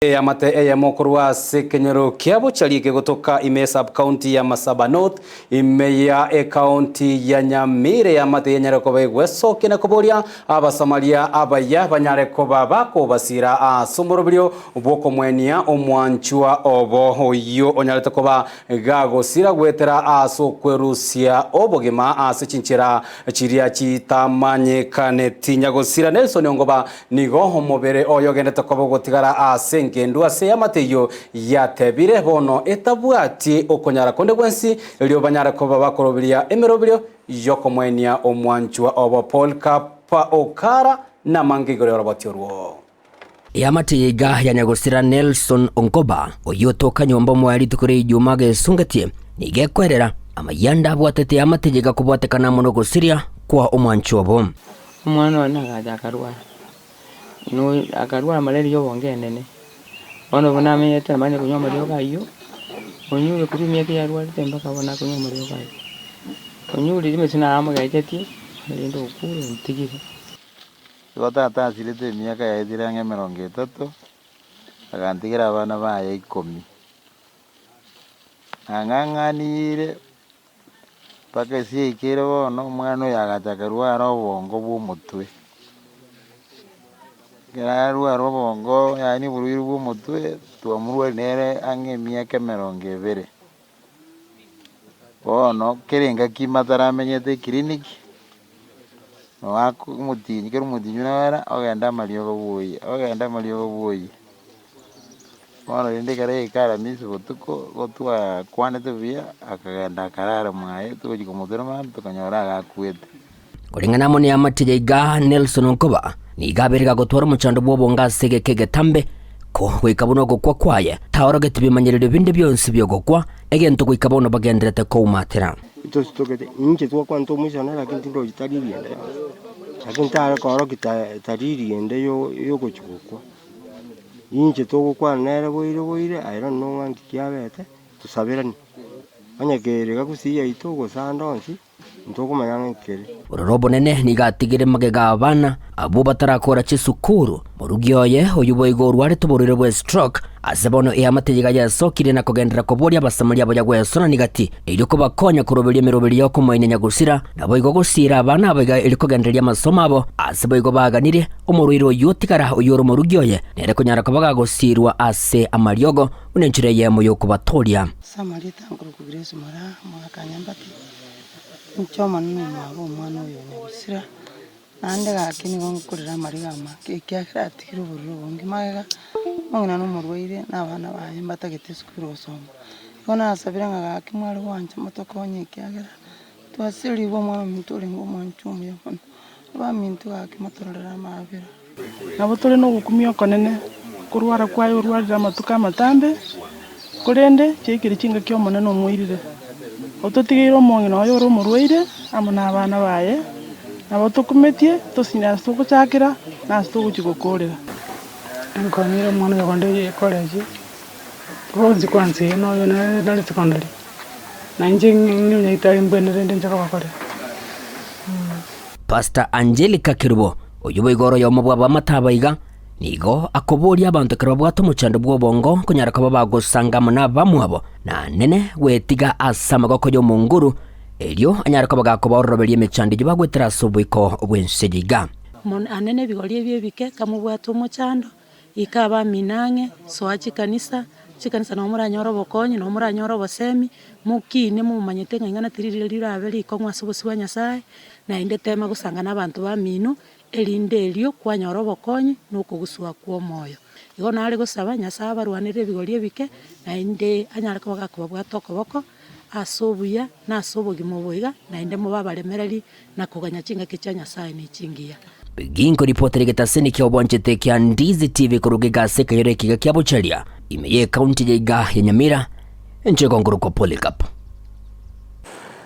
Amate ya mokorwa sekenyero kiabo chalike kutoka ime sub county ya Masaba North ime ya county ya Nyamire ya mate ya Nyarekoba Weso kena koboria abasamaria abaya banyarekoba bako basira somorobrio uboko mwenia omwanchua obo hoyo onyarete koba gago sira gwetera asokwerusia obogema asechinchira chiria chitamanye kaneti nyagosira Nelson Ongoba nigo homobere oyogendete kobo gotigara ngendo ase amateyo yatebire bono etabwati okonyara konde gwensi elio banyara koba bakorobiria emerobrio yokomwenia omwanchua obo Paul Kapa Okara na mangigore robotiorwo yamateiga yanyagosira Nelson Ongoba oyotoka nyomba mwari tukore ijuma gesungatie nigekwerera amayanda bwatete yamateiga kubwatekana muno gosiria kwa omwanchua bo umwana wanagaja akarwara malaria yo bongenene ono bona amenyete amanye kunywa mario gayo onyure kurumye ke yarwara temba kabona kunywa mario gayo onyure rimesina amagajetie alindo ukure ntigire tata asilete miaka ya ithira 30 agantigira abana baye 10 ang'ang'anire paka siikire bono omwana oyo agachakarwara obongo bw'omutwe Gerarwara obongo yani buruiru bw'omutwe twamurwari nere ang'e miaka 20 bono kerenga kimataramenyete kiriniki nowakumutini kero mutinyu nawara ogenda mariogo bwoyi bono rende kare ikara misi botuko gotwa kwanete buya akagenda karara mwaye tugiko mutero mantu tukanyora agakwete kulingana moni amateiga Nelson Ongoba nigaberega gotwara muchando bwobonga segeke getambe ko gwikabuno gokwa kwaye taorogete bimanyerere binde byonse byogokwa egento gwikabuno bagenderete ko umatera itostokete inje twa kwanto mushana lakini tindo itariri ende lakini tara koro kitariri ende yo gochukwa inje to kwa nere boire ayira no wangi kyabete tusabirani anyagerega kusiya itogo sandonsi ntokumanya nkere urorobo nene nigatigire magega abana abo batarakora chisukuru murugyoye oyuboigo rware tuborire bwe stroke asebono yamateiga yasokire na kugendera koboria basamaria abo yagwesona nigati iriko bakonya kuroberia miroberi yo kumwenya nyagusira naboigo gusira abana abiga iriko genderia masomo abo aseboigo baganire omurwiro yotikara oyoro murugyoye nere kunyara kabaga gusirwa ase amariogo unenchire yemo yo kubatoria samarita nguru kugresi mara mwakanyambati nchoma numa abo mwana oyo nyagusira nande gakini gonkurira marigama kiakira atikiro bururo bongi magega mwana no murwaire nabana baye mbatagete sukuru osoma kona asabira ngaki mwari wanje motoko nyikiagera twasiri bo mwana muturi ngo mwanchumye yono ba mintu gaki matorera mabira nabo tore no gukumio konene kurwara kwayo urwarira matuka matambe kurende chekiri chinga kyo monene omwirire ototigiro mongi no yoro murwaire amona abana baye nabo tukumetie tosina tuguchakira na tuguchigokorera nkonire mwana yakonde college bonzi kwanze no yo na secondary na nje nyine itari mbendere nje bakore Pastor Angelica Kirubo oyubo igoro yomobwa bamatabaiga nigo akoboria abantu karabwato muchando bwobongo kunyara kaba bagosanga muna bamwabo na nene wetiga asamagoko yo munguru elio anyara kaba gakoba roberie mechandi jibagwetera sobwiko obwensejiga anene bigolie byebike kamubwato muchando ikaba minange soachi kanisa no muranyoro bokonyi no muranyoro bosemi mukine mumanyete ngana tirire lirabeli kongwa sobosiwa nyasaye na inde tema gusanga nabantu ba minu elinde elio kwanyoro bokonyi nuko guswa kwa moyo igo nari gusaba nyasaye barwanire bigolie bike na inde anyara ko gakobwa tokoboko asobuya na asobogi moboiga na inde mubabalemereri na kuganya chinga kicha nyasaye ni chingia Ginko ripoteri getaseni kia obwanchete kia Ndizi TV kurugiga seka yore kiga kia bocharia imeye kaunti ya Nyamira nche konguru kwa Polycarp.